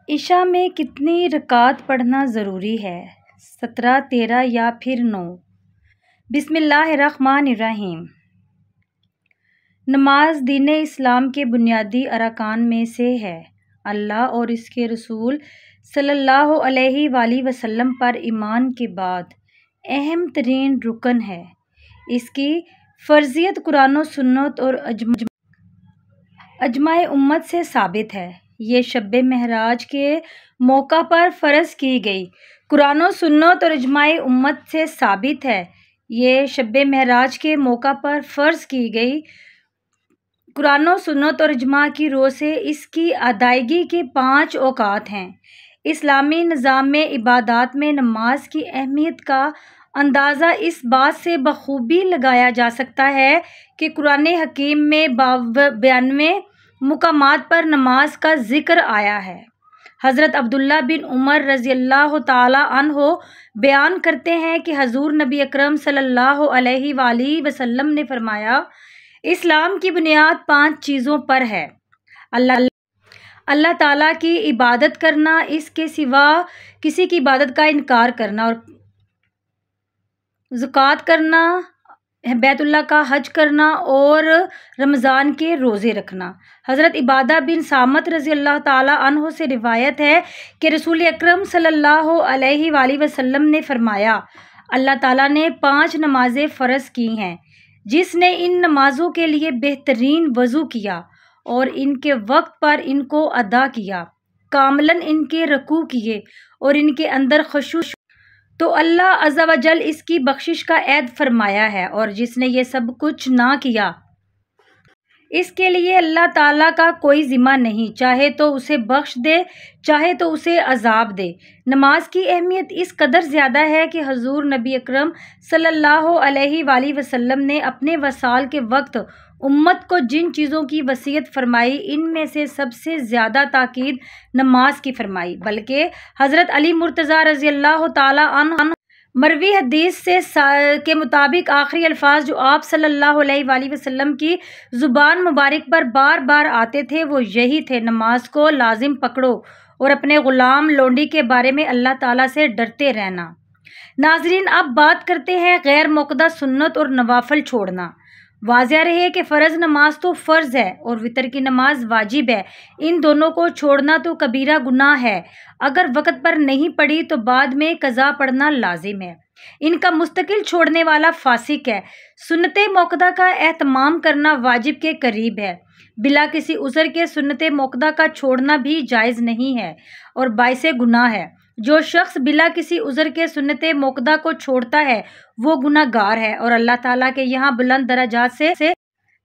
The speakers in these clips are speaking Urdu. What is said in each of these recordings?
عشاء میں کتنی رکعت پڑھنا ضروری ہے؟ 17، 13 یا پھر 9؟ بسم اللہ الرحمن الرحیم۔ نماز دین اسلام کے بنیادی ارکان میں سے ہے۔ اللہ اور اس کے رسول صلی اللہ علیہ وآلہ وسلم پر ایمان کے بعد اہم ترین رکن ہے۔ اس کی فرضیت قرآن و سنت اور اجماع امت سے ثابت ہے۔ یہ شب معراج کے موقع پر فرض کی گئی۔ قرآن و سنت اور اجماع امت سے ثابت ہے۔ یہ شب معراج کے موقع پر فرض کی گئی۔ قرآن و سنت اور اجماع کی روح سے اس کی ادائیگی کے 5 اوقات ہیں۔ اسلامی نظام میں عبادات میں نماز کی اہمیت کا اندازہ اس بات سے بخوبی لگایا جا سکتا ہے کہ قرآن حکیم میں 92 مقامات پر نماز کا ذکر آیا ہے۔ حضرت عبداللہ بن عمر رضی اللہ تعالی عنہ بیان کرتے ہیں کہ حضور نبی اکرم صلی اللہ علیہ وآلہ وسلم نے فرمایا، اسلام کی بنیاد 5 چیزوں پر ہے: اللہ تعالیٰ کی عبادت کرنا، اس کے سوا کسی کی عبادت کا انکار کرنا، اور زکوٰۃ کرنا، بیت اللہ کا حج کرنا اور رمضان کے روزے رکھنا۔ حضرت عبادہ بن صامت رضی اللہ تعالی عنہ سے روایت ہے کہ رسول اکرم صلی اللہ علیہ وآلہ وسلم نے فرمایا، اللہ تعالیٰ نے 5 نمازیں فرض کی ہیں۔ جس نے ان نمازوں کے لیے بہترین وضو کیا اور ان کے وقت پر ان کو ادا کیا، کاملاً ان کے رکوع کیے اور ان کے اندر خشوع، تو اللہ عز و جل اس کی بخشش کا عہد فرمایا ہے، اور جس نے یہ سب کچھ نہ کیا، اس کے لیے اللہ تعالیٰ کا کوئی ذمہ نہیں، چاہے تو اسے بخش دے، چاہے تو اسے عذاب دے۔ نماز کی اہمیت اس قدر زیادہ ہے کہ حضور نبی اکرم صلی اللہ علیہ وآلہ وسلم نے اپنے وصال کے وقت امت کو جن چیزوں کی وصیت فرمائی، ان میں سے سب سے زیادہ تاکید نماز کی فرمائی، بلکہ حضرت علی مرتضیٰ رضی اللہ تعالی عنہ مروی حدیث کے مطابق آخری الفاظ جو آپ صلی اللہ علیہ وآلہ وسلم کی زبان مبارک پر بار بار آتے تھے وہ یہی تھے: نماز کو لازم پکڑو اور اپنے غلام لونڈی کے بارے میں اللہ تعالیٰ سے ڈرتے رہنا۔ ناظرین، اب بات کرتے ہیں غیر موقدہ سنت اور نوافل چھوڑنا۔ واضح رہے کہ فرض نماز تو فرض ہے اور وتر کی نماز واجب ہے۔ ان دونوں کو چھوڑنا تو کبیرہ گناہ ہے۔ اگر وقت پر نہیں پڑھی تو بعد میں قضا پڑھنا لازم ہے۔ ان کا مستقل چھوڑنے والا فاسق ہے۔ سنت موقدہ کا اہتمام کرنا واجب کے قریب ہے۔ بلا کسی عذر کے سنت موقدہ کا چھوڑنا بھی جائز نہیں ہے اور باعث گناہ ہے۔ جو شخص بلا کسی عذر کے سنت موقدہ کو چھوڑتا ہے وہ گناہ گار ہے اور اللہ تعالیٰ کے یہاں بلند درجات سے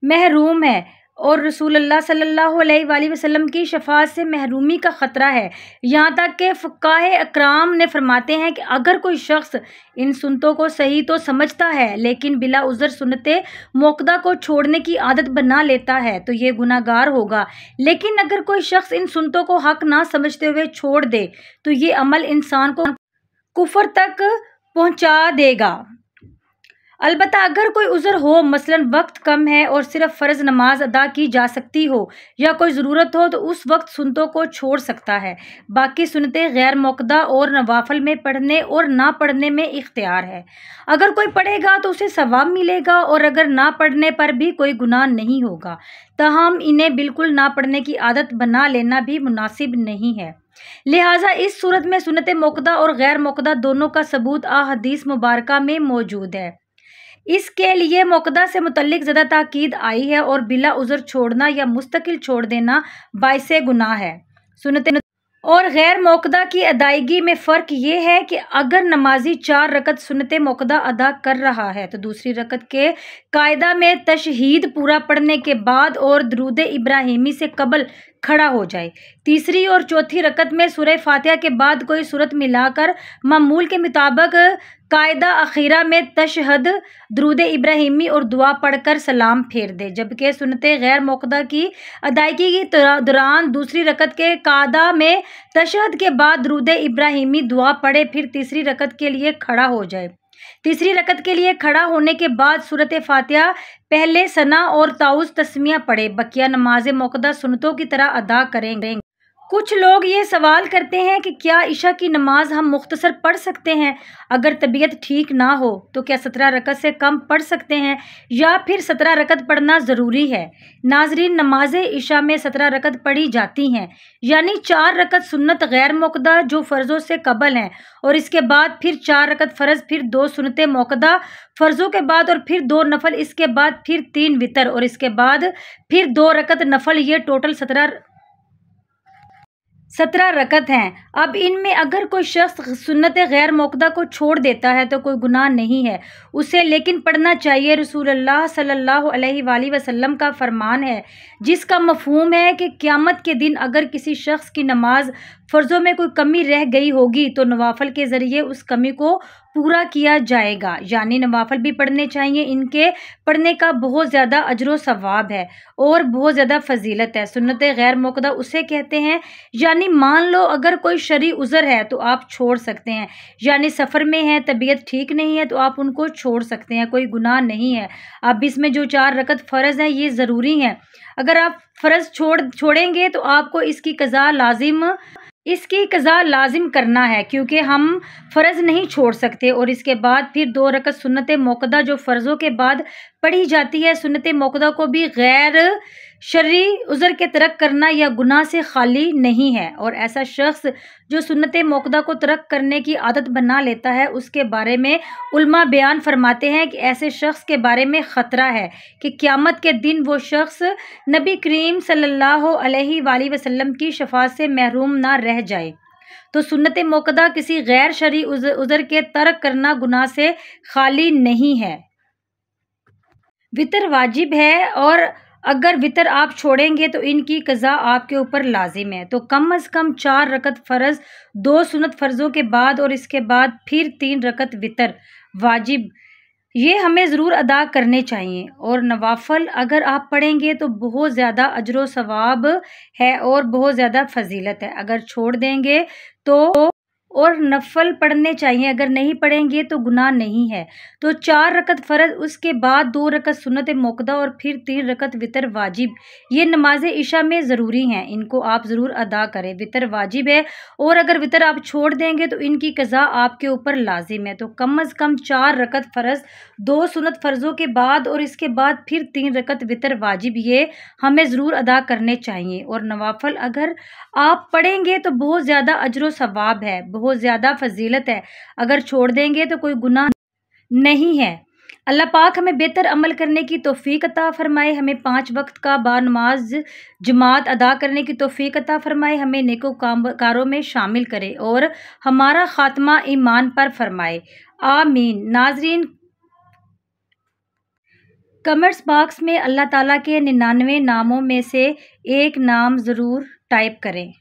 محروم ہے، اور رسول اللہ صلی اللہ علیہ وآلہ وسلم کی شفاعت سے محرومی کا خطرہ ہے۔ یہاں تک کہ فقہاء اکرام نے فرماتے ہیں کہ اگر کوئی شخص ان سنتوں کو صحیح تو سمجھتا ہے لیکن بلا عذر سنت موقدہ کو چھوڑنے کی عادت بنا لیتا ہے تو یہ گناہ گار ہوگا، لیکن اگر کوئی شخص ان سنتوں کو حق نہ سمجھتے ہوئے چھوڑ دے تو یہ عمل انسان کو کفر تک پہنچا دے گا۔ البتہ اگر کوئی عذر ہو، مثلاً وقت کم ہے اور صرف فرض نماز ادا کی جا سکتی ہو یا کوئی ضرورت ہو، تو اس وقت سنتوں کو چھوڑ سکتا ہے۔ باقی سنتیں غیر موقدہ اور نوافل میں پڑھنے اور نہ پڑھنے میں اختیار ہے۔ اگر کوئی پڑھے گا تو اسے ثواب ملے گا اور اگر نہ پڑھنے پر بھی کوئی گناہ نہیں ہوگا۔ تاہم انہیں بالکل نہ پڑھنے کی عادت بنا لینا بھی مناسب نہیں ہے۔ لہٰذا اس صورت میں سنت موقدہ اور غیر موقدہ دونوں کا ثبوت احادیث مبارکہ میں موجود ہے۔ اس کے لیے موقدہ سے متعلق زیادہ تاکید آئی ہے اور بلا عذر چھوڑنا یا مستقل چھوڑ دینا باعث گناہ ہے۔ سنت اور غیر موقدہ کی ادائیگی میں فرق یہ ہے کہ اگر نمازی 4 رکعت سنت موقدہ ادا کر رہا ہے تو دوسری رکعت کے قاعدہ میں تشہید پورا پڑھنے کے بعد اور درود ابراہیمی سے قبل کھڑا ہو جائے۔ تیسری اور چوتھی رکعت میں سورہ فاتحہ کے بعد کوئی سورت ملا کر معمول کے مطابق قاعدہ اخیرہ میں تشہد، درود ابراہیمی اور دعا پڑھ کر سلام پھیر دے، جبکہ سنت غیر موقدہ کی ادائیگی کے دوران دوسری رکعت کے قاعدہ میں تشہد کے بعد درود ابراہیمی دعا پڑھے، پھر تیسری رکعت کے لیے کھڑا ہو جائے۔ تیسری رکعت کے لیے کھڑا ہونے کے بعد سورۃ فاتحہ پہلے ثنا اور تعوذ تسمیہ پڑھے۔ بقیہ نماز موقدہ سنتوں کی طرح ادا کریں گے۔ کچھ لوگ یہ سوال کرتے ہیں کہ کیا عشاء کی نماز ہم مختصر پڑھ سکتے ہیں؟ اگر طبیعت ٹھیک نہ ہو تو کیا 17 رکعت سے کم پڑھ سکتے ہیں یا پھر 17 رکعت پڑھنا ضروری ہے؟ ناظرین، نماز عشاء میں 17 رکعت پڑھی جاتی ہیں، یعنی 4 رکعت سنت غیر موقدہ جو فرضوں سے قبل ہیں، اور اس کے بعد پھر 4 رکعت فرض، پھر 2 سنت موقدہ فرضوں کے بعد، اور پھر 2 نفل، اس کے بعد پھر 3 وتر، اور اس کے بعد پھر 2 رکعت نفل۔ یہ ٹوٹل 17 رکعت ہیں۔ اب ان میں اگر کوئی شخص سنت غیر موقدہ کو چھوڑ دیتا ہے تو کوئی گناہ نہیں ہے اسے، لیکن پڑھنا چاہیے۔ رسول اللہ صلی اللہ علیہ وآلہ وسلم کا فرمان ہے جس کا مفہوم ہے کہ قیامت کے دن اگر کسی شخص کی نماز فرضوں میں کوئی کمی رہ گئی ہوگی تو نوافل کے ذریعے اس کمی کو پورا کیا جائے گا، یعنی نوافل بھی پڑھنے چاہیے۔ ان کے پڑھنے کا بہت زیادہ اجر و ثواب ہے اور بہت زیادہ فضیلت ہے۔ سنت غیر موقدہ اسے کہتے ہیں، یعنی مان لو اگر کوئی شرعی عذر ہے تو آپ چھوڑ سکتے ہیں، یعنی سفر میں ہے، طبیعت ٹھیک نہیں ہے تو آپ ان کو چھوڑ سکتے ہیں، کوئی گناہ نہیں ہے۔ اب اس میں جو 4 رکعت فرض ہیں یہ ضروری ہیں، اگر آپ فرض چھوڑیں گے تو آپ کو اس کی قضا لازم کرنا ہے، کیونکہ ہم فرض نہیں چھوڑ سکتے۔ اور اس کے بعد پھر 2 رکعت سنت موقدہ جو فرضوں کے بعد پڑھی جاتی ہے۔ سنت موقدہ کو بھی غیر شرعی عذر کے ترک کرنا یا گناہ سے خالی نہیں ہے، اور ایسا شخص جو سنت موقدہ کو ترک کرنے کی عادت بنا لیتا ہے اس کے بارے میں علماء بیان فرماتے ہیں کہ ایسے شخص کے بارے میں خطرہ ہے کہ قیامت کے دن وہ شخص نبی کریم صلی اللہ علیہ وآلہ وسلم کی شفاعت سے محروم نہ رہ جائے۔ تو سنت موقدہ کسی غیر شرعی عذر کے ترک کرنا گناہ سے خالی نہیں ہے۔ وتر واجب ہے، اور اگر وتر آپ چھوڑیں گے تو ان کی قضا آپ کے اوپر لازم ہے۔ تو کم از کم 4 رکعت فرض، 2 سنت فرضوں کے بعد، اور اس کے بعد پھر 3 رکعت وتر واجب، یہ ہمیں ضرور ادا کرنے چاہیے۔ اور نوافل اگر آپ پڑھیں گے تو بہت زیادہ اجر و ثواب ہے اور بہت زیادہ فضیلت ہے۔ اگر چھوڑ دیں گے تو اور نفل پڑھنے چاہیے، اگر نہیں پڑھیں گے تو گناہ نہیں ہے۔ تو 4 رکعت فرض، اس کے بعد 2 رکعت سنت موقدہ، اور پھر 3 رکعت وتر واجب، یہ نماز عشاء میں ضروری ہیں، ان کو آپ ضرور ادا کریں۔ وتر واجب ہے، اور اگر وتر آپ چھوڑ دیں گے تو ان کی قضا آپ کے اوپر لازم ہے۔ تو کم از کم 4 رکعت فرض، 2 سنت فرضوں کے بعد، اور اس کے بعد پھر 3 رکعت وتر واجب، یہ ہمیں ضرور ادا کرنے چاہیے۔ اور نوافل اگر آپ پڑھیں گے تو بہت زیادہ اجر و ثواب ہے، بہت زیادہ فضیلت ہے، اگر چھوڑ دیں گے تو کوئی گناہ نہیں ہے۔ اللہ پاک ہمیں بہتر عمل کرنے کی توفیق عطا فرمائے، ہمیں 5 وقت کا بانماز جماعت ادا کرنے کی توفیق عطا فرمائے، ہمیں نیکوکاروں میں شامل کرے اور ہمارا خاتمہ ایمان پر فرمائے، آمین۔ ناظرین، کمنٹس باکس میں اللہ تعالیٰ کے 99 ناموں میں سے ایک نام ضرور ٹائپ کریں۔